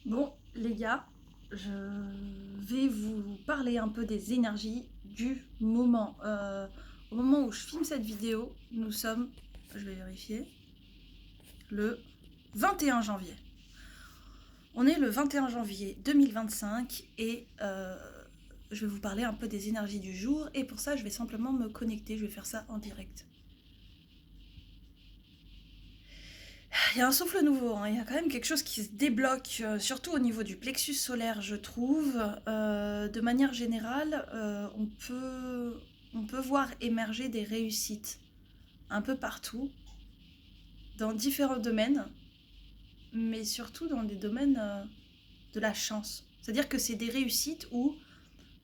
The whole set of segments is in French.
Bon, les gars, je vais vous parler un peu des énergies du moment. Au moment où je filme cette vidéo, nous sommes, je vais vérifier, le 21 janvier. On est le 21 janvier 2025 et je vais vous parler un peu des énergies du jour. Et pour ça, je vais simplement me connecter, je vais faire ça en direct. Il y a un souffle nouveau, hein. Il y a quand même quelque chose qui se débloque, surtout au niveau du plexus solaire, je trouve. De manière générale, on peut voir émerger des réussites un peu partout, dans différents domaines, mais surtout dans des domaines de la chance. C'est-à-dire que c'est des réussites où,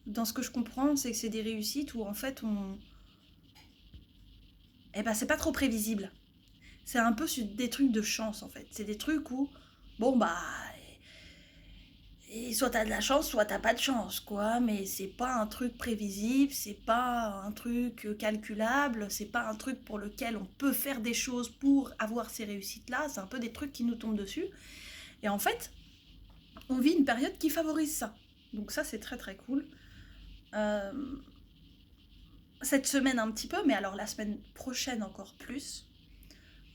dans ce que je comprends, c'est que c'est des réussites où en fait Eh ben c'est pas trop prévisible. C'est un peu des trucs de chance en fait. C'est des trucs où, bon bah, et soit t'as de la chance, soit t'as pas de chance, quoi. Mais c'est pas un truc prévisible, c'est pas un truc calculable, c'est pas un truc pour lequel on peut faire des choses pour avoir ces réussites-là. C'est un peu des trucs qui nous tombent dessus. Et en fait, on vit une période qui favorise ça. Donc ça, c'est très très cool. Euh, cette semaine un petit peu, mais alors la semaine prochaine encore plus.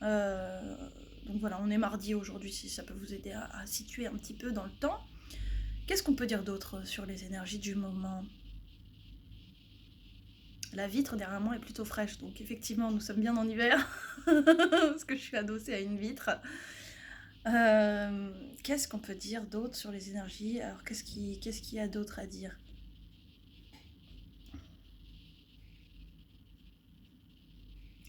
Euh, donc voilà, on est mardi aujourd'hui, si ça peut vous aider à situer un petit peu dans le temps. Qu'est-ce qu'on peut dire d'autre sur les énergies du moment? La vitre derrière moi est plutôt fraîche, donc effectivement nous sommes bien en hiver, parce que je suis adossée à une vitre. Qu'est-ce qu'on peut dire d'autre sur les énergies? Alors qu'est-ce qu'il y a d'autre à dire?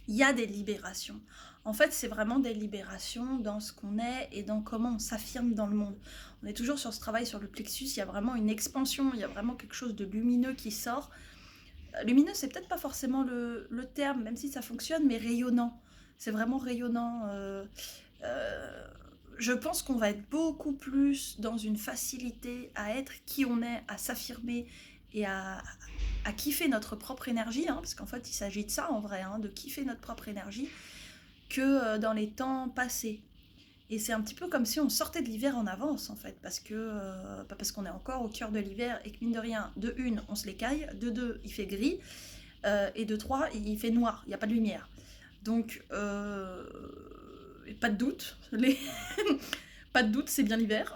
Il y a des libérations. En fait, c'est vraiment des libérations dans ce qu'on est et dans comment on s'affirme dans le monde. On est toujours sur ce travail sur le plexus, il y a vraiment une expansion, il y a vraiment quelque chose de lumineux qui sort. Lumineux, c'est peut-être pas forcément le terme, même si ça fonctionne, mais rayonnant. C'est vraiment rayonnant. Euh, je pense qu'on va être beaucoup plus dans une facilité à être qui on est, à s'affirmer et à kiffer notre propre énergie, hein, parce qu'en fait il s'agit de ça en vrai, hein, de kiffer notre propre énergie, que dans les temps passés. Et c'est un petit peu comme si on sortait de l'hiver en avance en fait, parce que parce qu'on est encore au cœur de l'hiver et que mine de rien, de une, on se les caille, de deux, il fait gris, et de trois, il fait noir, il n'y a pas de lumière. Donc, pas de doute, pas de doute, c'est bien l'hiver.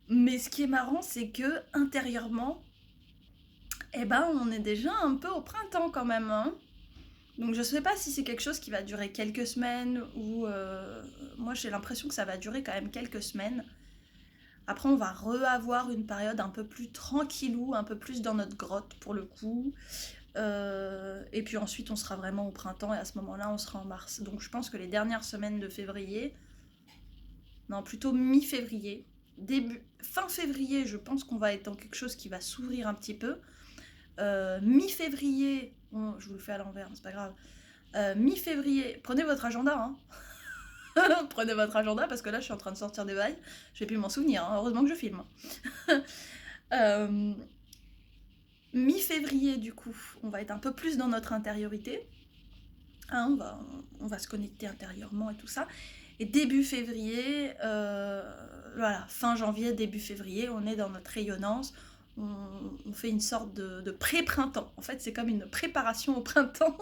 Mais ce qui est marrant, c'est que intérieurement, eh ben, on est déjà un peu au printemps quand même, hein. Donc je sais pas si c'est quelque chose qui va durer quelques semaines ou moi j'ai l'impression que ça va durer quand même quelques semaines. Après on va re-avoir une période un peu plus tranquillou, un peu plus dans notre grotte pour le coup. Et puis ensuite on sera vraiment au printemps et à ce moment-là on sera en mars. Donc je pense que les dernières semaines de février, non plutôt mi-février, fin février je pense qu'on va être dans quelque chose qui va s'ouvrir un petit peu. Mi-février, bon, je vous le fais à l'envers, c'est pas grave. Mi-février, prenez votre agenda, hein. Prenez votre agenda parce que là je suis en train de sortir des bails, je vais plus m'en souvenir, hein. Heureusement que je filme. euh, Mi-février du coup, on va être un peu plus dans notre intériorité, hein, on va se connecter intérieurement et tout ça. Et début février, voilà, fin janvier, début février, on est dans notre rayonnance, on fait une sorte de pré-printemps. En fait, c'est comme une préparation au printemps.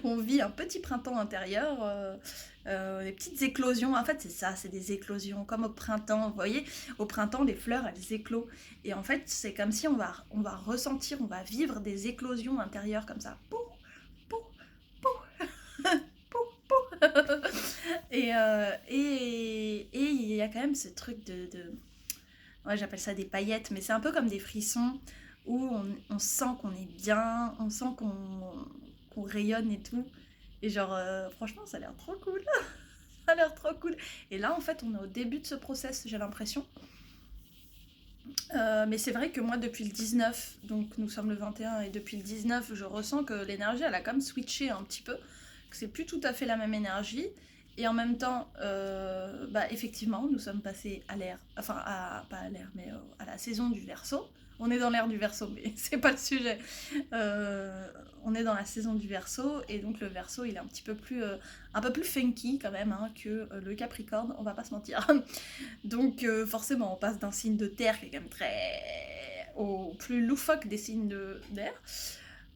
On vit un petit printemps intérieur, des petites éclosions. En fait, c'est ça, c'est des éclosions, comme au printemps. Vous voyez, au printemps, les fleurs, elles éclosent. Et en fait, c'est comme si on va ressentir, on va vivre des éclosions intérieures comme ça. Pou, pou, pou, pou, pou. Et il y a quand même ce truc ouais, j'appelle ça des paillettes, mais c'est un peu comme des frissons où on sent qu'on est bien, on sent qu'on rayonne et tout. Et genre, franchement, ça a l'air trop cool. Ça a l'air trop cool. Et là, en fait, on est au début de ce process, j'ai l'impression. Mais c'est vrai que moi, depuis le 19, donc nous sommes le 21, et depuis le 19, je ressens que l'énergie, elle a quand même switché un petit peu, que c'est plus tout à fait la même énergie. Et en même temps, bah, effectivement, nous sommes passés à l'ère, enfin, pas à l'ère, mais à la saison du Verseau. On est dans l'ère du Verseau, mais c'est pas le sujet. On est dans la saison du Verseau, et donc le Verseau, il est un peu plus funky quand même hein, que le Capricorne, on va pas se mentir. Donc forcément, on passe d'un signe de terre qui est quand même au plus loufoque des signes d'air.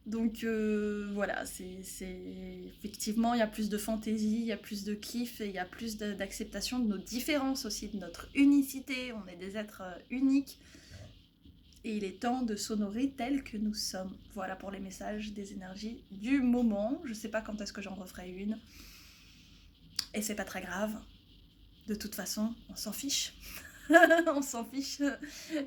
Donc voilà, effectivement, il y a plus de fantaisie, il y a plus de kiff, et il y a plus d'acceptation de nos différences aussi, de notre unicité. On est des êtres uniques et il est temps de s'honorer tel que nous sommes. Voilà pour les messages des énergies du moment. Je sais pas quand est-ce que j'en referai une. Et c'est pas très grave. De toute façon, on s'en fiche. On s'en fiche.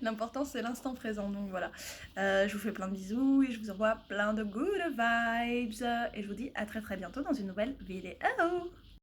L'important c'est l'instant présent. Donc voilà. Je vous fais plein de bisous et je vous envoie plein de good vibes. Et je vous dis à très très bientôt dans une nouvelle vidéo.